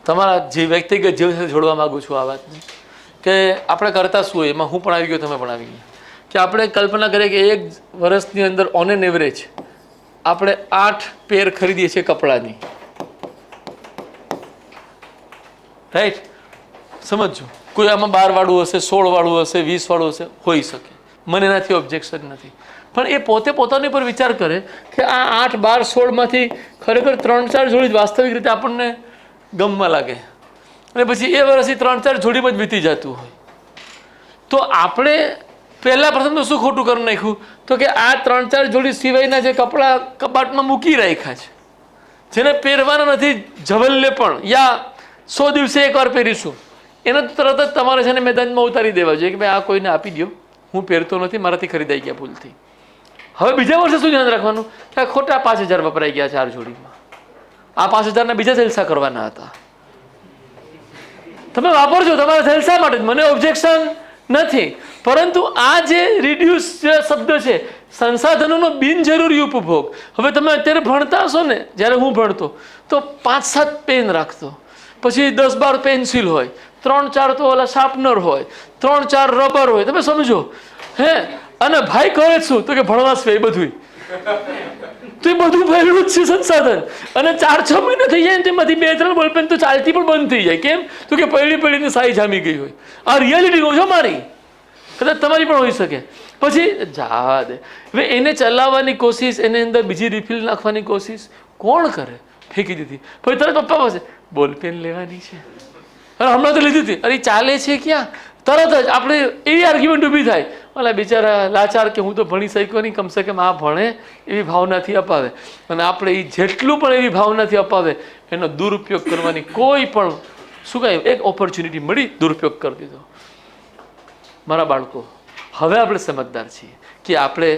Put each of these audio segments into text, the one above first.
તમારા જે વ્યક્તિગત જીવન સાથે જોડવા માગું છું આ વાતને કે આપણે કરતા શું હોય, એમાં હું પણ આવી ગયો, તમે પણ આવી ગયા, કે આપણે કલ્પના કરીએ કે એક વર્ષની અંદર ઓન એન એવરેજ આપણે 8 પેર ખરીદીએ છીએ કપડાની, રાઈટ? સમજો, કોઈ આમાં 12 વાળું હશે, 16 વાળું હશે, 20 વાળું હશે, હોઈ શકે, મને એનાથી ઓબ્જેક્શન નથી. પણ એ પોતે પોતાની પર વિચાર કરે કે આ 8, 12, 16માંથી ખરેખર 3-4 જોડી વાસ્તવિક રીતે આપણને ગમવા લાગે, અને પછી એ વર્ષથી 3-4 જોડીમાં જ વીતી જતું હોય, તો આપણે પહેલાં પ્રથમ તો શું ખોટું કરી નાખ્યું, તો કે આ 3-4 જોડી સિવાયના જે કપડાં કબાટમાં મૂકી રાખ્યા છે, જેને પહેરવાના નથી જવલ્લે પણ, યા 100 દિવસે એકવાર પહેરીશું, એને તરત જ તમારે છે ને મેદાનમાં ઉતારી દેવા જોઈએ કે ભાઈ આ કોઈને આપી દો, હું પહેરતો નથી, મારાથી ખરીદાઈ ગયા ભૂલથી. હવે બીજા વર્ષે શું ધ્યાન રાખવાનું કે ખોટા 5,000 વપરાઈ ગયા 4 જોડીમાં, આ 5,000ના બીજા જલસા કરવાના હતા. તમે વાપરજો તમારા જલસા માટે, મને ઓબ્જેક્શન નથી, પરંતુ આ જે રિડ્યુસ શબ્દ છે, સંસાધનોનો બિનજરૂરી ઉપભોગ. હવે તમે અત્યારે ભણતા હશો ને, જ્યારે હું ભણતો તો 5-7 પેન રાખતો, પછી 10-12 પેન્સિલ હોય, 3-4 તો ઓલા શાર્પનર હોય, 3-4 રબર હોય, તમે સમજો હે. અને ભાઈ કહે શું તો કે ભણવા સિવાય બધું, તો એ બધું પહેલું જ છે સંસાધન. અને 4-6 મહિના થઈ જાય ને તેમાંથી 2-3 બોલપેન તો ચાલતી પણ બંધ થઈ જાય. કેમ? તો કે પડીને સાઈ જામી ગઈ હોય. આ રિયાલિટી કહું છો મારી, કદાચ તમારી પણ હોઈ શકે. પછી જવા દે, હવે એને ચલાવવાની કોશિશ, એની અંદર બીજી રિફિલ નાખવાની કોશિશ કોણ કરે? ફેંકી દીધી. પછી તરત પપ્પા પાસે બોલપેન લેવાની છે, અરે હમણાં તો લીધી હતી, અરે ચાલે છે ક્યાં? તરત જ આપણે એવી આર્ગ્યુમેન્ટ ઊભી થાય, ઓલા બિચારા લાચાર કે હું તો ભણી શક્યો નહીં, કમસે કમ આ ભણે એવી ભાવનાથી અપાવે. અને આપણે એ જેટલું પણ એવી ભાવનાથી અપાવે એનો દુરુપયોગ કરવાની કોઈ પણ શું કહે, એક ઓપોર્ચ્યુનિટી મળી દુરુપયોગ કરી દીધો. મારા બાળકો, હવે આપણે સમજદાર છીએ કે આપણે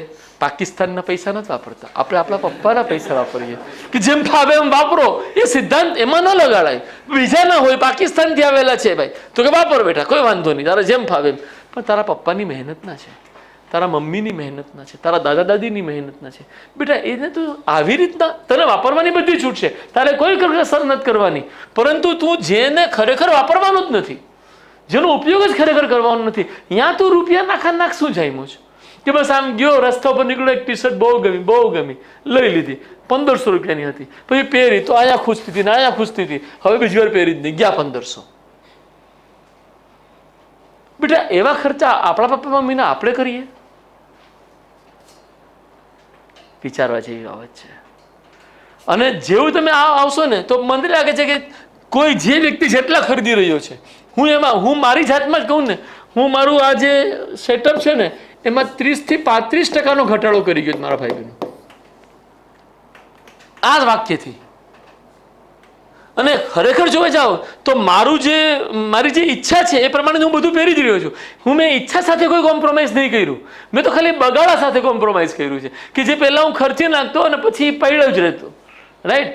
પાકિસ્તાનના પૈસા નથી વાપરતા, આપણે આપણા પપ્પાના પૈસા વાપરીએ કે જેમ ફાવે એમ વાપરો. એ સિદ્ધાંત એમાં ન લગાડાય. બીજા ના હોય, પાકિસ્તાનથી આવેલા છે ભાઈ, તો કે વાપર બેટા, કોઈ વાંધો નહીં, તારે જેમ ફાવે એમ. પણ તારા પપ્પાની મહેનતના છે, તારા મમ્મીની મહેનતના છે, તારા દાદા દાદીની મહેનતના છે બેટા. એને તું આવી રીતના, તને વાપરવાની બધી છૂટ છે, તારે કોઈ કસર નથી કરવાની, પરંતુ તું જેને ખરેખર વાપરવાનું જ નથી, જેનો ઉપયોગ જ ખરેખર કરવાનો નથી, ત્યાં તું રૂપિયા નાખ શું જામ્યું છે કે બસ આમ ગયો રસ્તા ઉપર નીકળ્યો, એક ટી-શર્ટ બહુ ગમી, લઈ લીધી, 1500 રૂપિયાની હતી, પછી પહેરી તો આયા ખુશતી હતી ને આયા ખુશતી હતી, હવે બીજી વાર પહેરી જ નહીં, ગયા 1500. બેટા એવા ખર્ચા આપણા પપ્પા મમ્મીના આપણે કરીએ? વિચારવા જેવી બાબત છે. અને જેવું તમે આવશો ને તો મને લાગે છે કે કોઈ જે વ્યક્તિ જેટલા ખરીદી રહ્યો છે, હું મારી જાતમાં જ કહું ને, હું મારું આ જે સેટઅપ છે ને એમાં 30 થી 35% ઘટાડો કરી ગયો મારા ભાઈ બહેનો આ જ વાક્યથી. અને ખરેખર જોવા જાઓ તો મારી જે ઈચ્છા છે એ પ્રમાણે હું બધું પહેરી જ રહ્યો છું. મેં ઈચ્છા સાથે કોઈ કોમ્પ્રોમાઇઝ નહીં કર્યું, મેં તો ખાલી બગાડા સાથે કોમ્પ્રોમાઇઝ કર્યું છે કે જે પહેલા હું ખર્ચી નાખતો અને પછી પડ્યો જ રહેતો, રાઈટ?